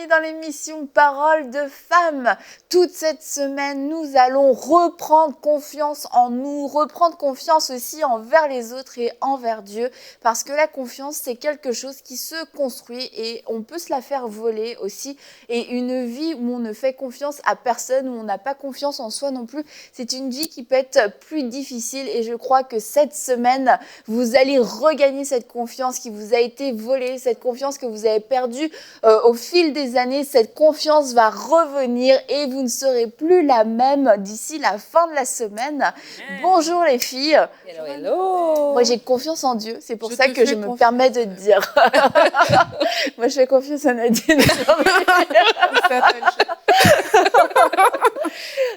bienvenue dans l'émission Parole de femmes. Toute cette semaine, nous allons reprendre confiance en nous, reprendre confiance aussi envers les autres et envers Dieu, parce que la confiance, c'est quelque chose qui se construit et on peut se la faire voler aussi. Et une vie où on ne fait confiance à personne, où on n'a pas confiance en soi non plus, c'est une vie qui peut être plus difficile. Et je crois que cette semaine, vous allez regagner cette confiance qui vous a été volée, cette confiance que vous avez perdue au fil des années. Cette confiance va revenir et vous ne serez plus la même d'ici la fin de la semaine. Bonjour les filles. Hello, hello. Moi j'ai confiance en Dieu, c'est pour ça que je me permets de dire. Moi je fais confiance à Nadine.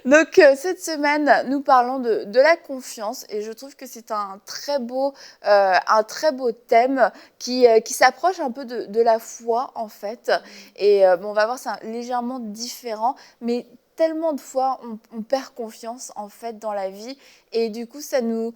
Donc cette semaine, nous parlons de la confiance et je trouve que c'est un très beau thème qui s'approche un peu de la foi en fait. Et on va voir, c'est légèrement différent, mais tellement de fois on perd confiance en fait dans la vie et du coup ça nous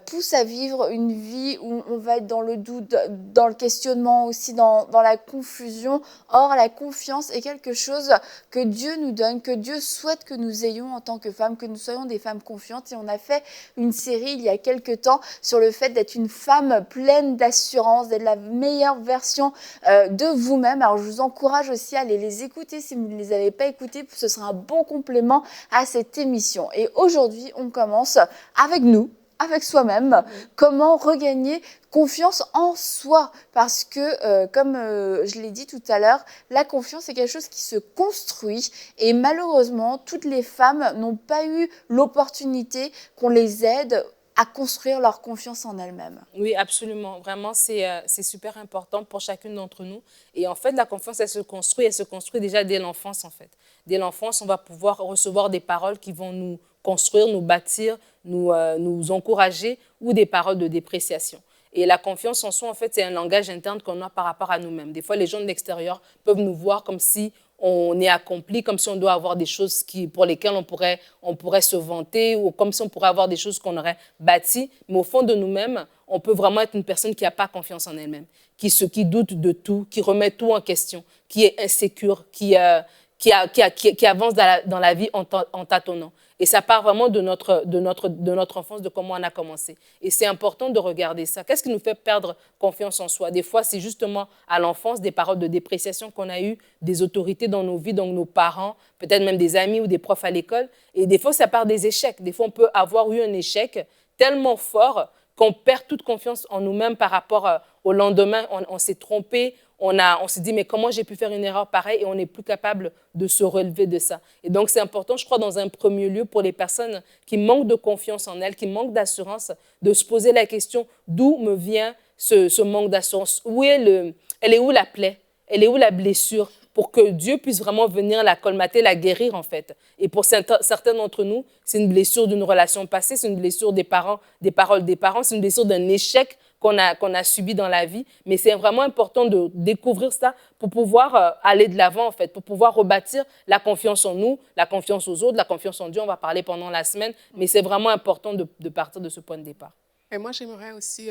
pousse à vivre une vie où on va être dans le doute, dans le questionnement aussi, dans la confusion. Or, la confiance est quelque chose que Dieu nous donne, que Dieu souhaite que nous ayons en tant que femmes, que nous soyons des femmes confiantes. Et on a fait une série il y a quelques temps sur le fait d'être une femme pleine d'assurance, d'être la meilleure version de vous-même. Alors, je vous encourage aussi à aller les écouter si vous ne les avez pas écoutés. Ce sera un bon complément à cette émission. Et aujourd'hui, on commence avec nous, avec soi-même, comment regagner confiance en soi. Parce que, comme je l'ai dit tout à l'heure, la confiance est quelque chose qui se construit et malheureusement, toutes les femmes n'ont pas eu l'opportunité qu'on les aide à construire leur confiance en elles-mêmes. Oui, absolument. Vraiment, c'est super important pour chacune d'entre nous. Et en fait, la confiance, elle se construit déjà dès l'enfance, en fait. Dès l'enfance, on va pouvoir recevoir des paroles qui vont nous construire, nous bâtir, nous encourager, ou des paroles de dépréciation. Et la confiance en soi, en fait, c'est un langage interne qu'on a par rapport à nous-mêmes. Des fois, les gens de l'extérieur peuvent nous voir comme si on est accompli, comme si on doit avoir des choses pour lesquelles on pourrait se vanter, ou comme si on pourrait avoir des choses qu'on aurait bâties. Mais au fond de nous-mêmes, on peut vraiment être une personne qui n'a pas confiance en elle-même, qui doute de tout, qui remet tout en question, qui est insécure, qui avance dans la vie en tâtonnant. Et ça part vraiment de notre enfance, de comment on a commencé. Et c'est important de regarder ça. Qu'est-ce qui nous fait perdre confiance en soi? Des fois, c'est justement à l'enfance des paroles de dépréciation qu'on a eues, des autorités dans nos vies, donc nos parents, peut-être même des amis ou des profs à l'école. Et des fois, ça part des échecs. Des fois, on peut avoir eu un échec tellement fort qu'on perd toute confiance en nous-mêmes par rapport au lendemain. On s'est trompé. On s'est dit, mais comment j'ai pu faire une erreur pareille? Et on n'est plus capable de se relever de ça. Et donc, c'est important, je crois, dans un premier lieu, pour les personnes qui manquent de confiance en elles, qui manquent d'assurance, de se poser la question, d'où me vient ce manque d'assurance? Elle est où la plaie? Elle est où la blessure? Pour que Dieu puisse vraiment venir la colmater, la guérir, en fait. Et pour certains d'entre nous, c'est une blessure d'une relation passée, c'est une blessure des parents, des paroles des parents, c'est une blessure d'un échec qu'on a subi dans la vie. Mais c'est vraiment important de découvrir ça pour pouvoir aller de l'avant, en fait, pour pouvoir rebâtir la confiance en nous, la confiance aux autres, la confiance en Dieu. On va parler pendant la semaine, mais c'est vraiment important de partir de ce point de départ. Et moi, j'aimerais aussi,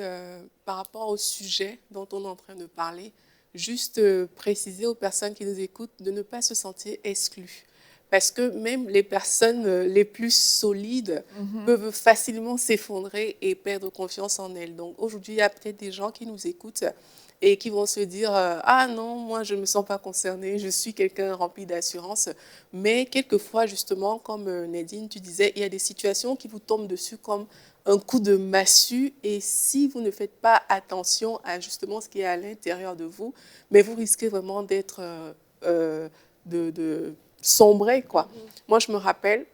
par rapport au sujet dont on est en train de parler, juste préciser aux personnes qui nous écoutent de ne pas se sentir exclues. Parce que même les personnes les plus solides peuvent facilement s'effondrer et perdre confiance en elles. Donc aujourd'hui, il y a peut-être des gens qui nous écoutent et qui vont se dire « Ah non, moi je ne me sens pas concernée, je suis quelqu'un rempli d'assurance ». Mais quelquefois, justement, comme Nadine, tu disais, il y a des situations qui vous tombent dessus comme un coup de massue, et si vous ne faites pas attention à justement ce qui est à l'intérieur de vous, mais vous risquez vraiment d'être sombrer, quoi. Moi, je me rappelle,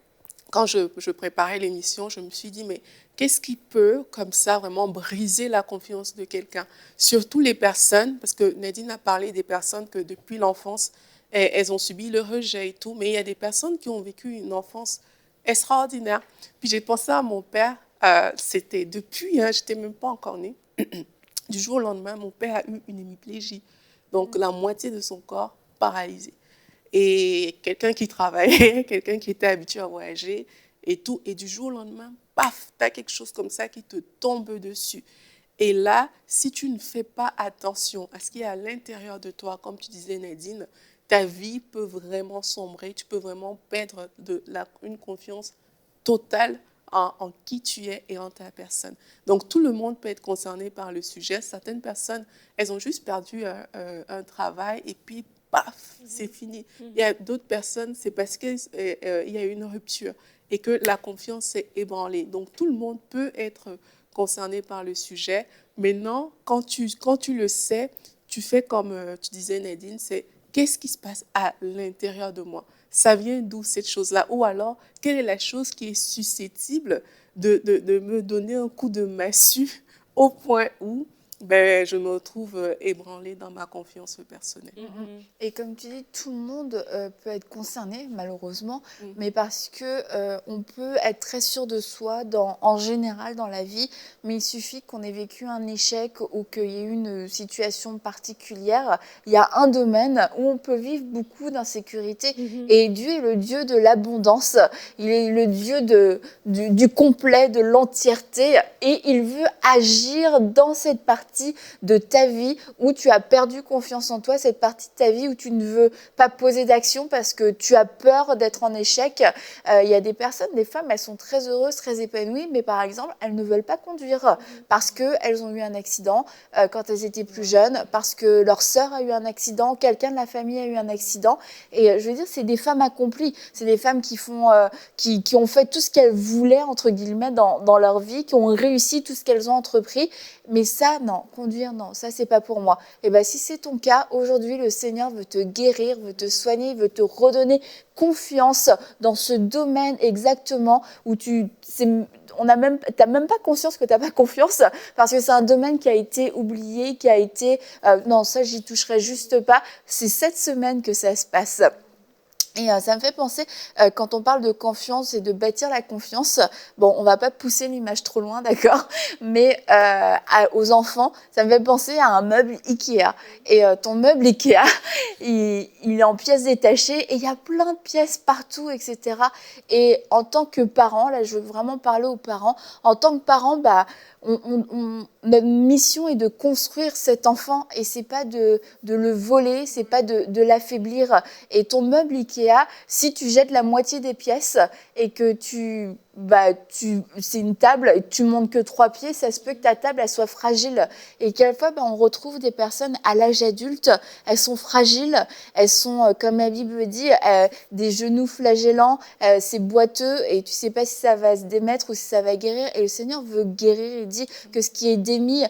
quand je préparais l'émission, je me suis dit, mais qu'est-ce qui peut, comme ça, vraiment briser la confiance de quelqu'un? Surtout les personnes, parce que Nadine a parlé des personnes que depuis l'enfance, elles ont subi le rejet et tout, mais il y a des personnes qui ont vécu une enfance extraordinaire. Puis j'ai pensé à mon père, c'était depuis, je n'étais même pas encore née, du jour au lendemain, mon père a eu une hémiplégie, donc la moitié de son corps paralysé. Et quelqu'un qui travaillait, quelqu'un qui était habitué à voyager et tout, et du jour au lendemain, paf, tu as quelque chose comme ça qui te tombe dessus. Et là, si tu ne fais pas attention à ce qui est à l'intérieur de toi, comme tu disais Nadine, ta vie peut vraiment sombrer, tu peux vraiment perdre une confiance totale en qui tu es et en ta personne. Donc, tout le monde peut être concerné par le sujet. Certaines personnes, elles ont juste perdu un travail et puis, paf, c'est fini. Il y a d'autres personnes, c'est parce qu'il y a eu une rupture et que la confiance s'est ébranlée. Donc, tout le monde peut être concerné par le sujet. Maintenant, quand tu le sais, tu fais comme tu disais, Nadine, c'est qu'est-ce qui se passe à l'intérieur de moi? Ça vient d'où cette chose-là? Ou alors, quelle est la chose qui est susceptible de me donner un coup de massue au point où je me retrouve ébranlée dans ma confiance personnelle? Et comme tu dis, tout le monde peut être concerné, malheureusement, mais parce que on peut être très sûr de soi en général dans la vie, mais il suffit qu'on ait vécu un échec ou qu'il y ait eu une situation particulière. Il y a un domaine où on peut vivre beaucoup d'insécurité et Dieu est le Dieu de l'abondance, il est le Dieu du complet, de l'entièreté et il veut agir dans cette partie de ta vie où tu as perdu confiance en toi, cette partie de ta vie où tu ne veux pas poser d'action parce que tu as peur d'être en échec. Il y a des personnes, des femmes, elles sont très heureuses, très épanouies, mais par exemple, elles ne veulent pas conduire parce qu'elles ont eu un accident quand elles étaient plus jeunes, parce que leur sœur a eu un accident, quelqu'un de la famille a eu un accident. Et je veux dire, c'est des femmes accomplies, c'est des femmes qui ont fait tout ce qu'elles voulaient, entre guillemets, dans leur vie, qui ont réussi tout ce qu'elles ont entrepris. Mais ça, non, conduire, non, ça, c'est pas pour moi. Et bien, si c'est ton cas, aujourd'hui, le Seigneur veut te guérir, veut te soigner, veut te redonner confiance dans ce domaine exactement où t'as même pas conscience que t'as pas confiance parce que c'est un domaine qui a été oublié, qui a été, non, ça, j'y toucherai juste pas. C'est cette semaine que ça se passe. Et ça me fait penser, quand on parle de confiance et de bâtir la confiance, bon, on va pas pousser l'image trop loin, d'accord, mais aux enfants, ça me fait penser à un meuble Ikea. Et ton meuble Ikea, il est en pièces détachées et il y a plein de pièces partout, etc. Et en tant que parent, là, je veux vraiment parler aux parents, en tant que parent, notre mission est de construire cet enfant et c'est pas de le voler, c'est pas de l'affaiblir. Et ton meuble Ikea, si tu jettes la moitié des pièces et que c'est une table et tu montes que 3 pieds, ça se peut que ta table elle soit fragile. Et quelquefois, on retrouve des personnes à l'âge adulte, elles sont fragiles, elles sont, comme la Bible dit, des genoux flagellants, c'est boiteux et tu sais pas si ça va se démettre ou si ça va guérir. Et le Seigneur veut guérir, il dit que ce qui est démis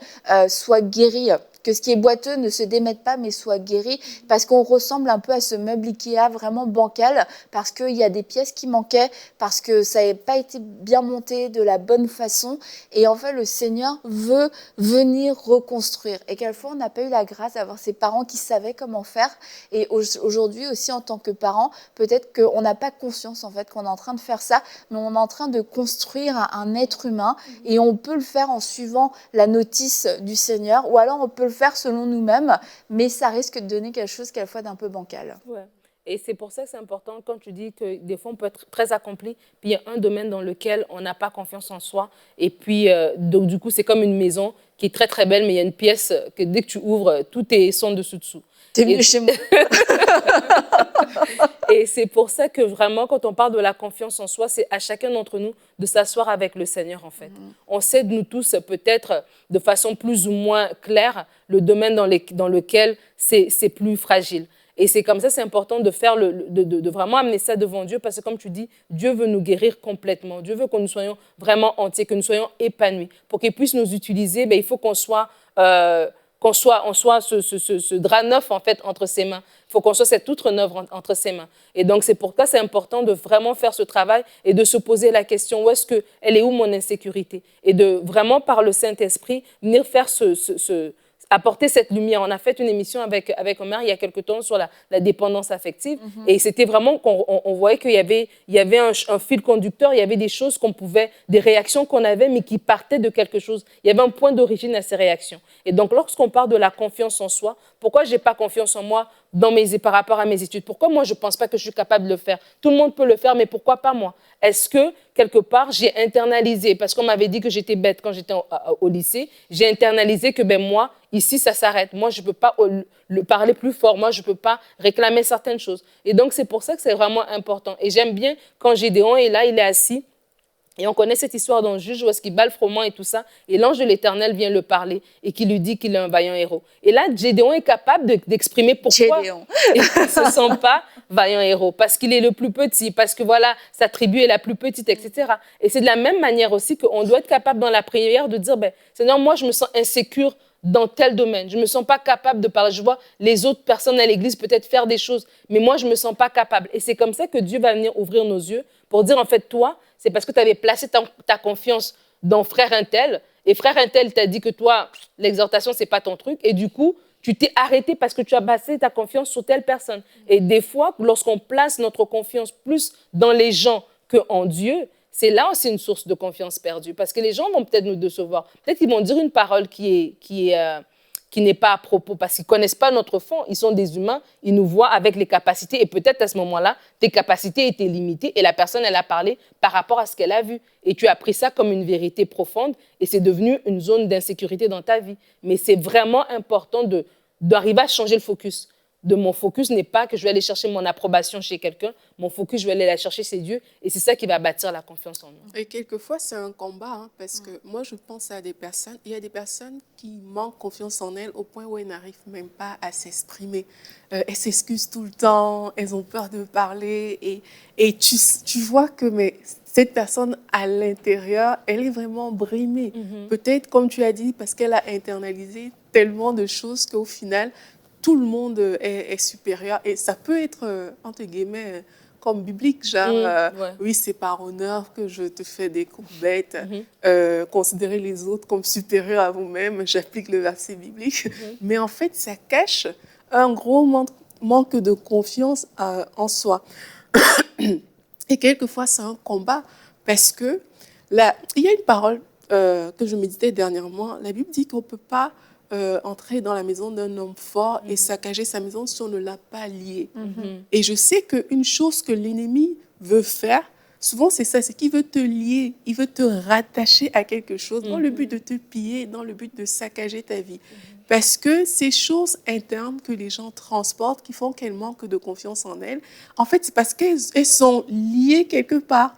soit guéri. Que ce qui est boiteux ne se démette pas mais soit guéri, parce qu'on ressemble un peu à ce meuble Ikea vraiment bancal, parce qu'il y a des pièces qui manquaient, parce que ça n'avait pas été bien monté de la bonne façon. Et en fait, le Seigneur veut venir reconstruire. Et quelquefois, on n'a pas eu la grâce d'avoir ces parents qui savaient comment faire. Et aujourd'hui aussi, en tant que parents, peut-être qu'on n'a pas conscience en fait qu'on est en train de faire ça, mais on est en train de construire un être humain. Et on peut le faire en suivant la notice du Seigneur, ou alors on peut le faire selon nous-mêmes, mais ça risque de donner quelque chose quelquefois d'un peu bancal. Ouais. Et c'est pour ça que c'est important quand tu dis que des fois on peut être très accompli, puis il y a un domaine dans lequel on n'a pas confiance en soi, et puis donc du coup c'est comme une maison qui est très très belle, mais il y a une pièce que dès que tu ouvres, tout est son dessous-dessous. T'es venu chez moi. Et c'est pour ça que vraiment, quand on parle de la confiance en soi, c'est à chacun d'entre nous de s'asseoir avec le Seigneur, en fait. On sait, nous tous, peut-être de façon plus ou moins claire, le domaine dans lequel c'est plus fragile. Et c'est comme ça, c'est important de faire de vraiment amener ça devant Dieu, parce que comme tu dis, Dieu veut nous guérir complètement. Dieu veut que nous soyons vraiment entiers, que nous soyons épanouis. Pour qu'il puisse nous utiliser, il faut qu'on soit ce drap neuf en fait entre ses mains. Il faut qu'on soit cette outre neuve entre ses mains. Et donc c'est pour ça c'est important de vraiment faire ce travail et de se poser la question elle est où mon insécurité, et de vraiment par le Saint-Esprit venir faire apporter cette lumière. On a fait une émission avec Omer il y a quelque temps sur la dépendance affective, et c'était vraiment qu'on voyait qu'il y avait un fil conducteur, il y avait des choses des réactions qu'on avait, mais qui partaient de quelque chose. Il y avait un point d'origine à ces réactions. Et donc, lorsqu'on parle de la confiance en soi, pourquoi je n'ai pas confiance en moi? par rapport à mes études? Pourquoi moi, je ne pense pas que je suis capable de le faire? Tout le monde peut le faire, mais pourquoi pas moi? Est-ce que, quelque part, j'ai internalisé, parce qu'on m'avait dit que j'étais bête quand j'étais au lycée, j'ai internalisé que moi, ici, ça s'arrête. Moi, je ne peux pas le parler plus fort. Moi, je ne peux pas réclamer certaines choses. Et donc, c'est pour ça que c'est vraiment important. Et j'aime bien quand Gédéon est là, il est assis. Et on connaît cette histoire d'un juge où est-ce qu'il bat le froment et tout ça. Et l'ange de l'Éternel vient le parler et qui lui dit qu'il est un vaillant héros. Et là, Gédéon est capable d'exprimer pourquoi il ne se sent pas vaillant héros. Parce qu'il est le plus petit, parce que voilà, sa tribu est la plus petite, etc. Et c'est de la même manière aussi qu'on doit être capable dans la prière de dire, Seigneur, moi, je me sens insécure dans tel domaine. Je ne me sens pas capable de parler. Je vois les autres personnes à l'église peut-être faire des choses, mais moi, je ne me sens pas capable. Et c'est comme ça que Dieu va venir ouvrir nos yeux pour dire, en fait, toi, c'est parce que tu avais placé ta confiance dans frère untel, et frère untel t'a dit que toi, l'exhortation, ce n'est pas ton truc, et du coup, tu t'es arrêté parce que tu as basé ta confiance sur telle personne. Et des fois, lorsqu'on place notre confiance plus dans les gens qu'en Dieu, c'est là aussi une source de confiance perdue. Parce que les gens vont peut-être nous décevoir. Peut-être qu'ils vont dire une parole qui n'est pas à propos, parce qu'ils ne connaissent pas notre fond. Ils sont des humains, ils nous voient avec les capacités. Et peut-être à ce moment-là, tes capacités étaient limitées et la personne, elle a parlé par rapport à ce qu'elle a vu. Et tu as pris ça comme une vérité profonde et c'est devenu une zone d'insécurité dans ta vie. Mais c'est vraiment important d'arriver à changer le focus. Mon focus n'est pas que je vais aller chercher mon approbation chez quelqu'un. Mon focus, je vais aller la chercher chez Dieu. Et c'est ça qui va bâtir la confiance en nous. Et quelquefois, c'est un combat, parce que moi, je pense à des personnes. Il y a des personnes qui manquent confiance en elles au point où elles n'arrivent même pas à s'exprimer. Elles s'excusent tout le temps, elles ont peur de parler. Et tu vois que cette personne, à l'intérieur, elle est vraiment brimée. Peut-être, comme tu as dit, parce qu'elle a internalisé tellement de choses qu'au final, tout le monde est supérieur. Et ça peut être, entre guillemets, comme biblique, genre, oui, c'est par honneur que je te fais des courbettes, considérer les autres comme supérieurs à vous-même, j'applique le verset biblique. Mais en fait, ça cache un gros manque de confiance en soi. Et quelquefois, c'est un combat parce que là, il y a une parole que je méditais dernièrement. La Bible dit qu'on ne peut pas entrer dans la maison d'un homme fort et saccager sa maison si on ne l'a pas lié. Et je sais qu'une chose que l'ennemi veut faire, souvent c'est ça, c'est qu'il veut te lier, il veut te rattacher à quelque chose dans le but de te piller, dans le but de saccager ta vie. Parce que ces choses internes que les gens transportent, qui font qu'elles manquent de confiance en elles, en fait, c'est parce qu'elles sont liées quelque part.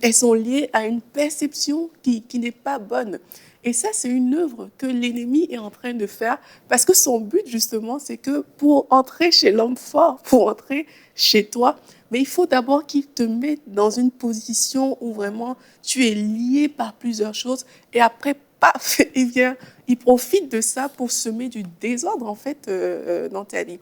Elles sont liées à une perception qui n'est pas bonne. Et ça, c'est une œuvre que l'ennemi est en train de faire parce que son but, justement, c'est que pour entrer chez l'homme fort, pour entrer chez toi, mais il faut d'abord qu'il te mette dans une position où vraiment tu es lié par plusieurs choses et après, paf, il profite de ça pour semer du désordre, en fait, dans ta vie.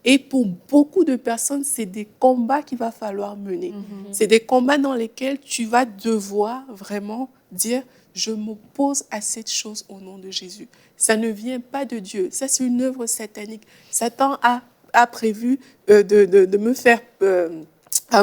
Et pour beaucoup de personnes, c'est des combats qu'il va falloir mener. C'est des combats dans lesquels tu vas devoir vraiment dire « Je m'oppose à cette chose au nom de Jésus ». Ça ne vient pas de Dieu. Ça, c'est une œuvre satanique. Satan a prévu de me faire...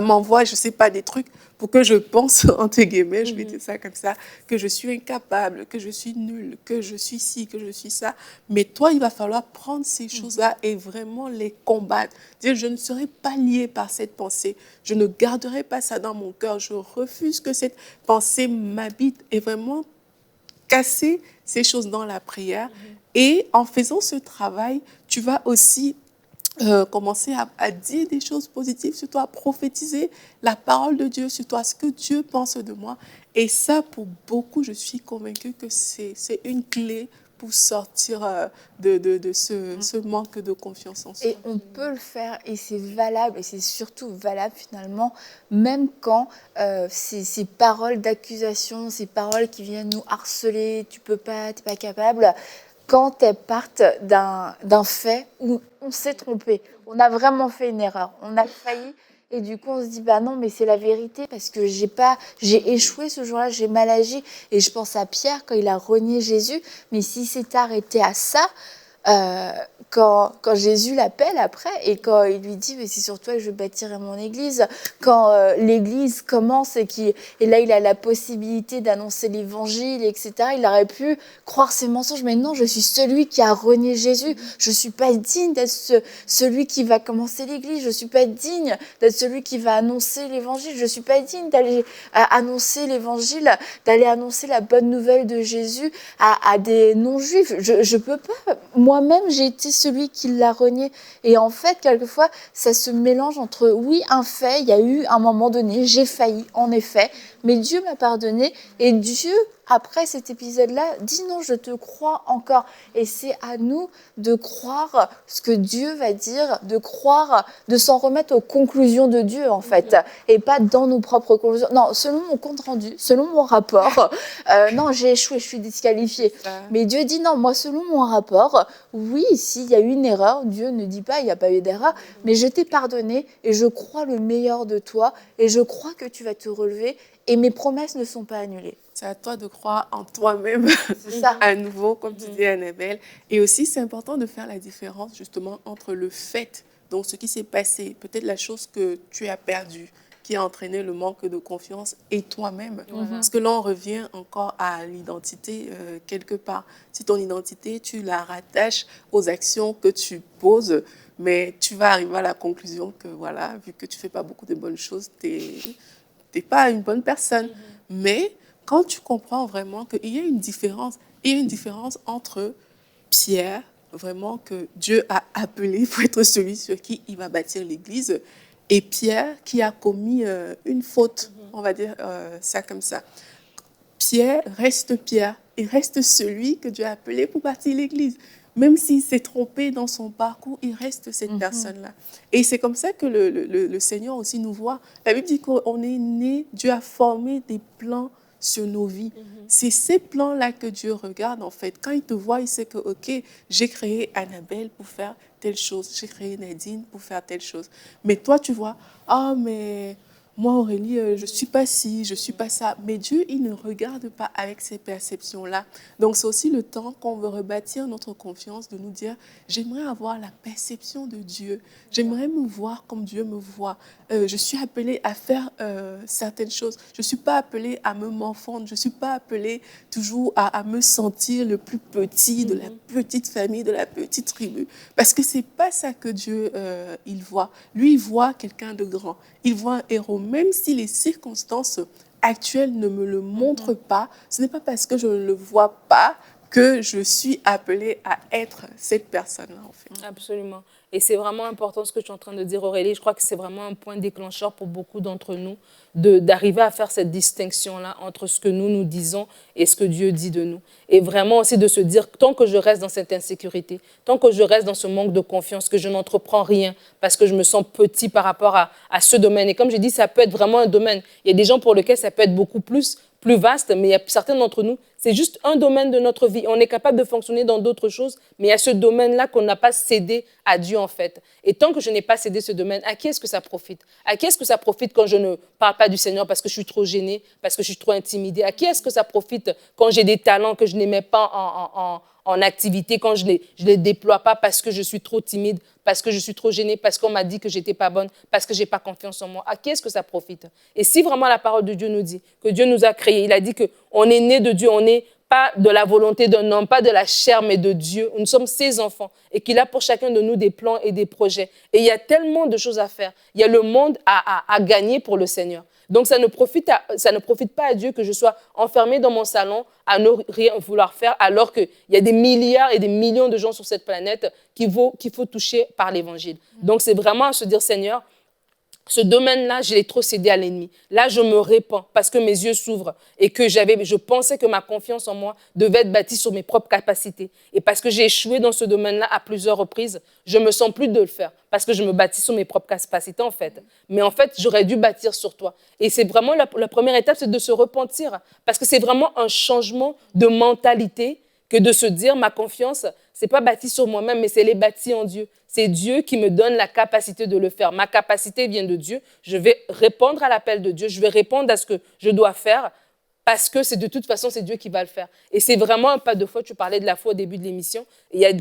m'envoie, je ne sais pas, des trucs pour que je pense, entre guillemets, je vais dire ça comme ça, que je suis incapable, que je suis nulle, que je suis ci, que je suis ça. Mais toi, il va falloir prendre ces choses-là et vraiment les combattre. Dire, je ne serai pas liée par cette pensée. Je ne garderai pas ça dans mon cœur. Je refuse que cette pensée m'habite et vraiment casser ces choses dans la prière. Et en faisant ce travail, tu vas aussi commencer à dire des choses positives sur toi, à prophétiser la parole de Dieu sur toi, ce que Dieu pense de moi. Et ça, pour beaucoup, je suis convaincue que c'est une clé pour sortir de ce manque de confiance en soi. Et on peut le faire et c'est valable et c'est surtout valable finalement, même quand ces paroles d'accusation, ces paroles qui viennent nous harceler, tu peux pas, t'es pas capable, quand elles partent d'un fait où on s'est trompé, on a vraiment fait une erreur, on a failli et du coup on se dit bah non mais c'est la vérité parce que j'ai échoué ce jour-là, j'ai mal agi et je pense à Pierre quand il a renié Jésus, mais s'il s'était arrêté à ça, quand Jésus l'appelle après et quand il lui dit mais c'est sur toi que je bâtirai mon église, quand l'église commence et là il a la possibilité d'annoncer l'évangile, etc. Il aurait pu croire ses mensonges, mais non, je suis celui qui a renié Jésus, je suis pas digne d'être celui qui va commencer l'église, je suis pas digne d'être celui qui va annoncer l'évangile, je suis pas digne d'aller annoncer l'évangile, d'aller annoncer la bonne nouvelle de Jésus à des non-juifs. Je peux pas. Moi-même, j'ai été celui qui l'a renié. Et en fait, quelquefois, ça se mélange entre, oui, un fait, il y a eu un moment donné, j'ai failli, en effet, mais Dieu m'a pardonné et Dieu, après cet épisode-là, dit non, je te crois encore. Et c'est à nous de croire ce que Dieu va dire, de croire, de s'en remettre aux conclusions de Dieu, en fait, et pas dans nos propres conclusions. Non, selon mon compte rendu, selon mon rapport, non, j'ai échoué, je suis disqualifiée. Mais Dieu dit non, moi, selon mon rapport, oui, s'il y a eu une erreur, Dieu ne dit pas il n'y a pas eu d'erreur, mais je t'ai pardonné et je crois le meilleur de toi et je crois que tu vas te relever et mes promesses ne sont pas annulées. C'est à toi de croire en toi-même, à nouveau, comme tu dis, Annabelle. Et aussi, c'est important de faire la différence, justement, entre le fait, donc ce qui s'est passé, peut-être la chose que tu as perdue, qui a entraîné le manque de confiance, et toi-même. Parce que là, on revient encore à l'identité, quelque part. Si ton identité, tu la rattaches aux actions que tu poses, mais tu vas arriver à la conclusion que, voilà, vu que tu ne fais pas beaucoup de bonnes choses, tu n'es pas une bonne personne. Mais quand tu comprends vraiment qu'il y a une différence, entre Pierre, vraiment que Dieu a appelé pour être celui sur qui il va bâtir l'église, et Pierre qui a commis une faute, on va dire ça comme ça. Pierre, il reste celui que Dieu a appelé pour bâtir l'église. Même s'il s'est trompé dans son parcours, il reste cette personne-là. Et c'est comme ça que le Seigneur aussi nous voit. La Bible dit qu'on est né, Dieu a formé des plans sur nos vies. C'est ces plans-là que Dieu regarde, en fait. Quand il te voit, il sait que, OK, j'ai créé Annabelle pour faire telle chose, j'ai créé Nadine pour faire telle chose. Mais toi, tu vois, mais moi, Aurélie, je ne suis pas ci, je ne suis pas ça. Mais Dieu, il ne regarde pas avec ces perceptions-là. Donc, c'est aussi le temps qu'on veut rebâtir notre confiance, de nous dire, j'aimerais avoir la perception de Dieu. J'aimerais me voir comme Dieu me voit. Je suis appelée à faire certaines choses. Je ne suis pas appelée à me morfondre. Je ne suis pas appelée toujours à me sentir le plus petit de la petite famille, de la petite tribu. Parce que ce n'est pas ça que Dieu, il voit. Lui, il voit quelqu'un de grand. Il voit un héros. Même si les circonstances actuelles ne me le montrent pas, ce n'est pas parce que je ne le vois pas que je suis appelée à être cette personne-là, en fait. Absolument. Et c'est vraiment important ce que tu es en train de dire, Aurélie. Je crois que c'est vraiment un point déclencheur pour beaucoup d'entre nous d'arriver à faire cette distinction-là entre ce que nous disons et ce que Dieu dit de nous. Et vraiment aussi de se dire, tant que je reste dans cette insécurité, tant que je reste dans ce manque de confiance, que je n'entreprends rien parce que je me sens petit par rapport à ce domaine. Et comme je dis, ça peut être vraiment un domaine. Il y a des gens pour lesquels ça peut être beaucoup plus vaste, mais il y a certains d'entre nous, c'est juste un domaine de notre vie. On est capable de fonctionner dans d'autres choses, mais il y a ce domaine-là qu'on n'a pas cédé à Dieu, en fait. Et tant que je n'ai pas cédé ce domaine, à qui est-ce que ça profite? À qui est-ce que ça profite quand je ne parle pas du Seigneur parce que je suis trop gênée, parce que je suis trop intimidée? À qui est-ce que ça profite quand j'ai des talents que je n'aimais pas en activité, quand je les déploie pas parce que je suis trop timide, parce que je suis trop gênée, parce qu'on m'a dit que j'étais pas bonne, parce que j'ai pas confiance en moi? À qui est-ce que ça profite? Et si vraiment la parole de Dieu nous dit que Dieu nous a créés, il a dit qu'on est né de Dieu, on n'est pas de la volonté d'un homme, pas de la chair, mais de Dieu. Nous sommes ses enfants et qu'il a pour chacun de nous des plans et des projets. Et il y a tellement de choses à faire. Il y a le monde à gagner pour le Seigneur. Donc, ça ne profite pas à Dieu que je sois enfermée dans mon salon à ne rien vouloir faire, alors qu'il y a des milliards et des millions de gens sur cette planète qu'il faut toucher par l'Évangile. Donc, c'est vraiment à se dire, Seigneur, ce domaine-là, je l'ai trop cédé à l'ennemi. Là, je me répands parce que mes yeux s'ouvrent et que je pensais que ma confiance en moi devait être bâtie sur mes propres capacités. Et parce que j'ai échoué dans ce domaine-là à plusieurs reprises, je me sens plus de le faire parce que je me bâtis sur mes propres capacités, en fait. Mais en fait, j'aurais dû bâtir sur toi. Et c'est vraiment la première étape, c'est de se repentir parce que c'est vraiment un changement de mentalité que de se dire, ma confiance, c'est pas bâti sur moi-même, mais c'est bâti en Dieu. C'est Dieu qui me donne la capacité de le faire. Ma capacité vient de Dieu. Je vais répondre à l'appel de Dieu. Je vais répondre à ce que je dois faire parce que de toute façon, c'est Dieu qui va le faire. Et c'est vraiment un pas de foi. Tu parlais de la foi au début de l'émission.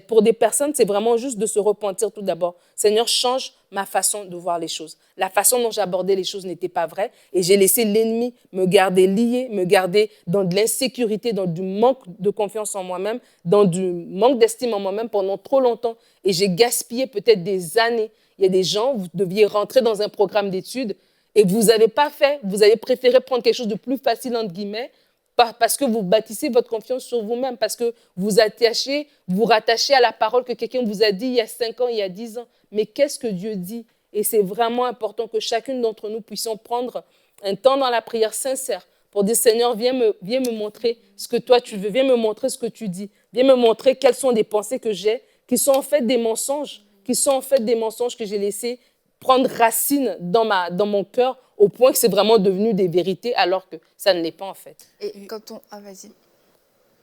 Pour des personnes, c'est vraiment juste de se repentir tout d'abord. Seigneur, change ma façon de voir les choses. La façon dont j'abordais les choses n'était pas vraie et j'ai laissé l'ennemi me garder lié, me garder dans de l'insécurité, dans du manque de confiance en moi-même, dans du manque d'estime en moi-même pendant trop longtemps. Et j'ai gaspillé peut-être des années. Il y a des gens, vous deviez rentrer dans un programme d'études et vous n'avez pas fait, vous avez préféré prendre quelque chose de plus facile, entre guillemets, parce que vous bâtissez votre confiance sur vous-même, parce que vous rattachez à la parole que quelqu'un vous a dit il y a 5 ans, il y a 10 ans. Mais qu'est-ce que Dieu dit? Et c'est vraiment important que chacune d'entre nous puissions prendre un temps dans la prière sincère pour dire, Seigneur, viens me montrer ce que toi tu veux, viens me montrer ce que tu dis, viens me montrer quelles sont des pensées que j'ai, qui sont en fait des mensonges, que j'ai laissés prendre racine dans mon cœur au point que c'est vraiment devenu des vérités alors que ça ne l'est pas en fait. Et quand on... Ah, vas-y.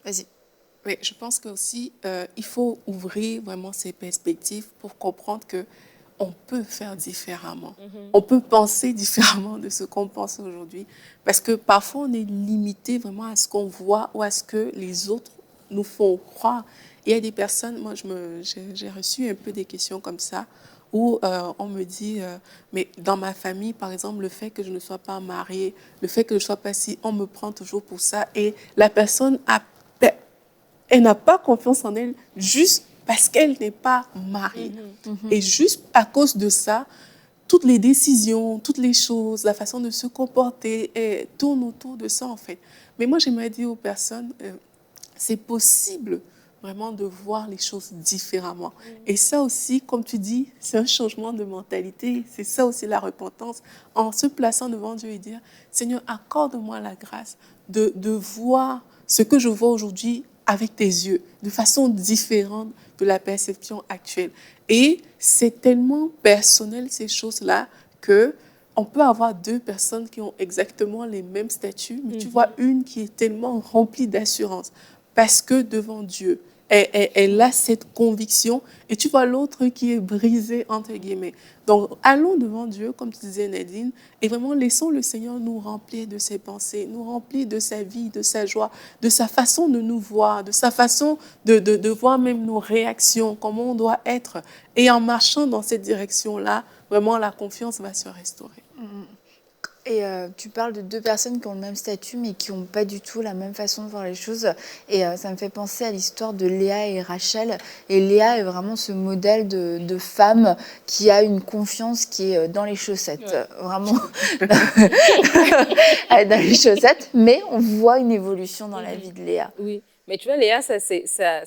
Vas-y. Oui, je pense qu'aussi, il faut ouvrir vraiment ses perspectives pour comprendre que on peut faire différemment. On peut penser différemment de ce qu'on pense aujourd'hui. Parce que parfois, on est limité vraiment à ce qu'on voit ou à ce que les autres nous font croire. Il y a des personnes, moi, j'ai reçu un peu des questions comme ça, où on me dit, mais dans ma famille, par exemple, le fait que je ne sois pas mariée, le fait que je ne sois pas si, on me prend toujours pour ça. Et la personne, elle n'a pas confiance en elle juste parce qu'elle n'est pas mariée. Et juste à cause de ça, toutes les décisions, toutes les choses, la façon de se comporter tournent autour de ça, en fait. Mais moi, j'aimerais dire aux personnes, c'est possible vraiment de voir les choses différemment. Et ça aussi, comme tu dis, c'est un changement de mentalité. C'est ça aussi la repentance. En se plaçant devant Dieu et dire, Seigneur, accorde-moi la grâce de voir ce que je vois aujourd'hui avec tes yeux, de façon différente de la perception actuelle. Et c'est tellement personnel, ces choses-là, que on peut avoir 2 personnes qui ont exactement les mêmes statuts, mais tu vois une qui est tellement remplie d'assurance parce que devant Dieu, elle a cette conviction et tu vois l'autre qui est brisée, entre guillemets. Donc, allons devant Dieu, comme tu disais Nadine, et vraiment laissons le Seigneur nous remplir de ses pensées, nous remplir de sa vie, de sa joie, de sa façon de nous voir, de sa façon de voir même nos réactions, comment on doit être. Et en marchant dans cette direction-là, vraiment la confiance va se restaurer. Et tu parles de 2 personnes qui ont le même statut, mais qui n'ont pas du tout la même façon de voir les choses. Et ça me fait penser à l'histoire de Léa et Rachel. Et Léa est vraiment ce modèle de femme qui a une confiance qui est dans les chaussettes. Ouais. Vraiment, dans les chaussettes. Mais on voit une évolution dans la vie de Léa. Oui. Mais tu vois, Léa, c'est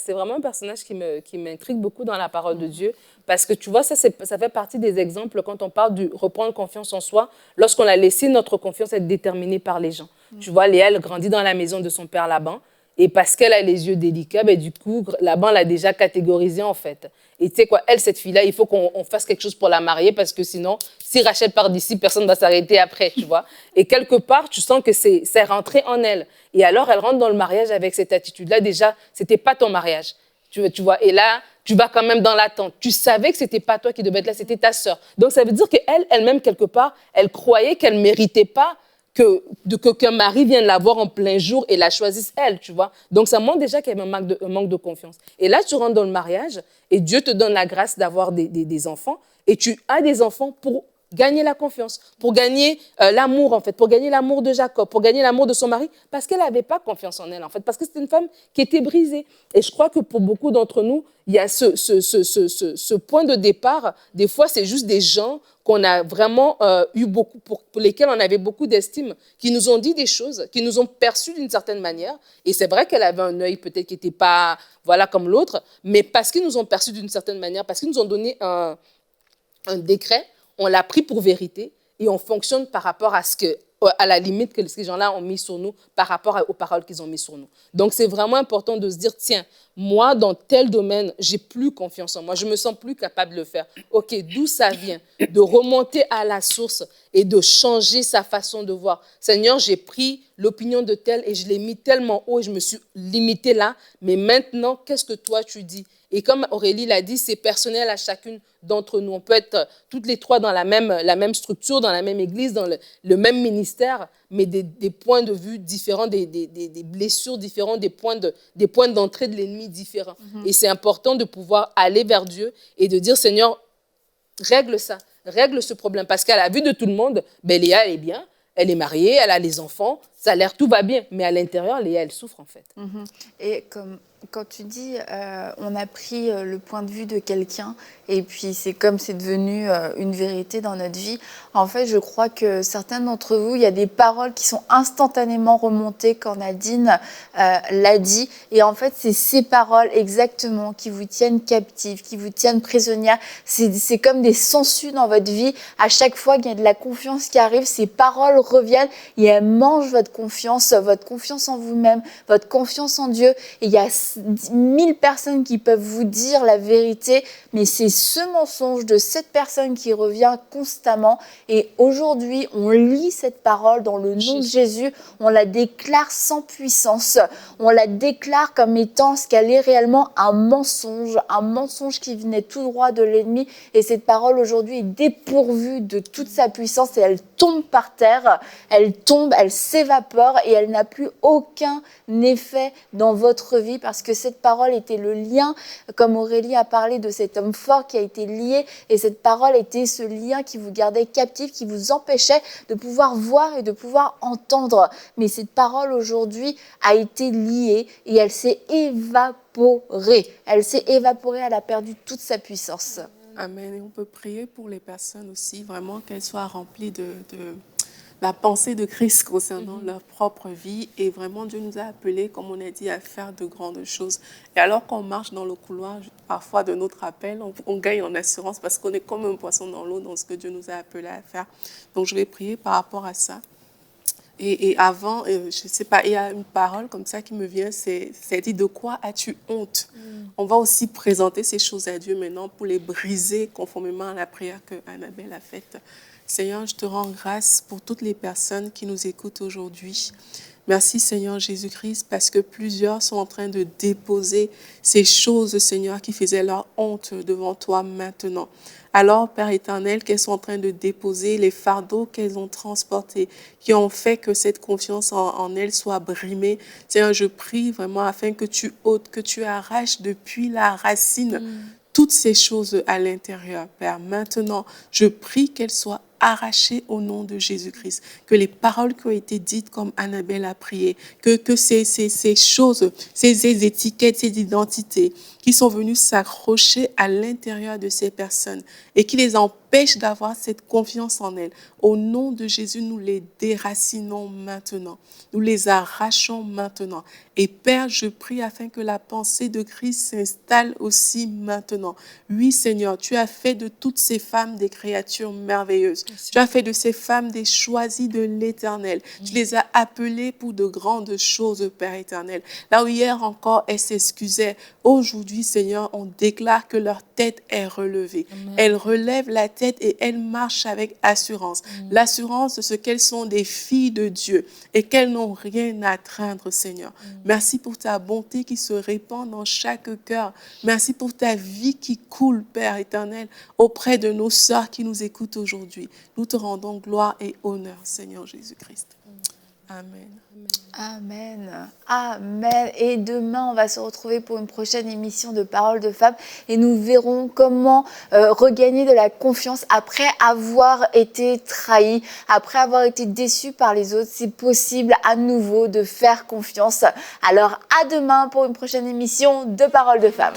vraiment un personnage qui m'intrigue beaucoup dans la parole de Dieu. Parce que tu vois, ça fait partie des exemples quand on parle de reprendre confiance en soi, lorsqu'on a laissé notre confiance être déterminée par les gens. Tu vois, Léa, elle grandit dans la maison de son père Laban. Et parce qu'elle a les yeux délicats, ben, du coup, Laban l'a déjà catégorisée en fait. Et tu sais quoi, elle, cette fille-là, il faut qu'on fasse quelque chose pour la marier parce que sinon, si Rachel part d'ici, personne ne va s'arrêter après, tu vois. Et quelque part, tu sens que c'est rentré en elle. Et alors, elle rentre dans le mariage avec cette attitude-là. Déjà, c'était pas ton mariage, tu vois. Et là, tu vas quand même dans l'attente. Tu savais que c'était pas toi qui devais être là, c'était ta sœur. Donc, ça veut dire qu'elle-même, quelque part, elle croyait qu'elle méritait pas qu'un mari vienne la voir en plein jour et la choisisse elle, tu vois. Donc, ça montre déjà qu'il y avait un manque de confiance. Et là, tu rentres dans le mariage et Dieu te donne la grâce d'avoir des enfants et tu as des enfants pour gagner la confiance, pour gagner l'amour, en fait, pour gagner l'amour de Jacob, pour gagner l'amour de son mari, parce qu'elle n'avait pas confiance en elle, en fait, parce que c'était une femme qui était brisée. Et je crois que pour beaucoup d'entre nous, il y a ce point de départ. Des fois, c'est juste des gens qu'on a vraiment eu beaucoup, pour lesquels on avait beaucoup d'estime, qui nous ont dit des choses, qui nous ont perçus d'une certaine manière. Et c'est vrai qu'elle avait un œil peut-être qui n'était pas voilà, comme l'autre, mais parce qu'ils nous ont perçus d'une certaine manière, parce qu'ils nous ont donné un décret, on l'a pris pour vérité et on fonctionne par rapport à la limite que ces gens-là ont mis sur nous, par rapport aux paroles qu'ils ont mis sur nous. Donc, c'est vraiment important de se dire, tiens, moi, dans tel domaine, j'ai plus confiance en moi, je me sens plus capable de le faire. OK, d'où ça vient? De remonter à la source et de changer sa façon de voir. Seigneur, j'ai pris l'opinion de tel et je l'ai mis tellement haut et je me suis limitée là, mais maintenant, qu'est-ce que toi tu dis? Et comme Aurélie l'a dit, c'est personnel à chacune d'entre nous. On peut être toutes les trois dans la même structure, dans la même église, dans le même ministère, ministères, mais des points de vue différents, des blessures différentes, des points d'entrée de l'ennemi différents. Et c'est important de pouvoir aller vers Dieu et de dire, Seigneur, règle ça, règle ce problème. Parce qu'à la vue de tout le monde, ben, Léa, elle est bien, elle est mariée, elle a les enfants, ça a l'air, tout va bien. Mais à l'intérieur, Léa, elle souffre en fait. Et quand tu dis, on a pris le point de vue de quelqu'un, et puis c'est comme c'est devenu une vérité dans notre vie, en fait, je crois que certains d'entre vous, il y a des paroles qui sont instantanément remontées quand Nadine l'a dit. Et en fait, c'est ces paroles exactement qui vous tiennent captive, qui vous tiennent prisonnière. C'est comme des sangsues dans votre vie. À chaque fois qu'il y a de la confiance qui arrive, ces paroles reviennent et elles mangent votre confiance en vous-même, votre confiance en Dieu. Et il y a 1000 personnes qui peuvent vous dire la vérité, mais c'est ce mensonge de cette personne qui revient constamment. Et aujourd'hui, on lit cette parole dans le nom de Jésus, on la déclare sans puissance, on la déclare comme étant ce qu'elle est réellement, un mensonge qui venait tout droit de l'ennemi. Et cette parole aujourd'hui est dépourvue de toute sa puissance et elle tombe par terre, elle tombe, elle s'évapore et elle n'a plus aucun effet dans votre vie parce que cette parole était le lien, comme Aurélie a parlé de cet homme fort qui a été lié, et cette parole était ce lien qui vous gardait captif, qui vous empêchait de pouvoir voir et de pouvoir entendre. Mais cette parole aujourd'hui a été liée et elle s'est évaporée. Elle s'est évaporée, elle a perdu toute sa puissance. Amen. Et on peut prier pour les personnes aussi, vraiment qu'elles soient remplies de la pensée de Christ concernant leur propre vie. Et vraiment, Dieu nous a appelés, comme on a dit, à faire de grandes choses. Et alors qu'on marche dans le couloir, parfois de notre appel, on gagne en assurance parce qu'on est comme un poisson dans l'eau dans ce que Dieu nous a appelés à faire. Donc, je vais prier par rapport à ça. Et avant, je ne sais pas, il y a une parole comme ça qui me vient, c'est dit, de quoi as-tu honte? On va aussi présenter ces choses à Dieu maintenant pour les briser conformément à la prière que Annabelle a faite. Seigneur, je te rends grâce pour toutes les personnes qui nous écoutent aujourd'hui. Merci Seigneur Jésus-Christ parce que plusieurs sont en train de déposer ces choses, Seigneur, qui faisaient leur honte devant toi maintenant. Alors, Père éternel, qu'elles sont en train de déposer les fardeaux qu'elles ont transportés, qui ont fait que cette confiance en elles soit brimée. Seigneur, je prie vraiment afin que tu ôtes, que tu arraches depuis la racine toutes ces choses à l'intérieur, Père. Maintenant, je prie qu'elles soient arrachées au nom de Jésus-Christ. Que les paroles qui ont été dites comme Annabelle a prié, que ces choses, ces étiquettes, ces identités qui sont venues s'accrocher à l'intérieur de ces personnes et qui les empêchent d'avoir cette confiance en elles. Au nom de Jésus, nous les déracinons maintenant. Nous les arrachons maintenant. Et Père, je prie afin que la pensée de Christ s'installe aussi maintenant. Oui, Seigneur, tu as fait de toutes ces femmes des créatures merveilleuses. Merci. Tu as fait de ces femmes des choisies de l'Éternel. Tu les as appelées pour de grandes choses, Père éternel. Là où hier encore, elles s'excusaient, aujourd'hui, Seigneur, on déclare que leur tête est relevée. Amen. Elles relèvent la tête et elles marchent avec assurance. L'assurance de ce qu'elles sont des filles de Dieu et qu'elles n'ont rien à craindre, Seigneur. Merci pour ta bonté qui se répand dans chaque cœur. Merci pour ta vie qui coule, Père éternel, auprès de nos sœurs qui nous écoutent aujourd'hui. Nous te rendons gloire et honneur, Seigneur Jésus-Christ. Amen. Amen. Amen. Et demain, on va se retrouver pour une prochaine émission de Paroles de Femmes et nous verrons comment regagner de la confiance après avoir été trahi, après avoir été déçu par les autres. C'est possible à nouveau de faire confiance. Alors, à demain pour une prochaine émission de Paroles de Femmes.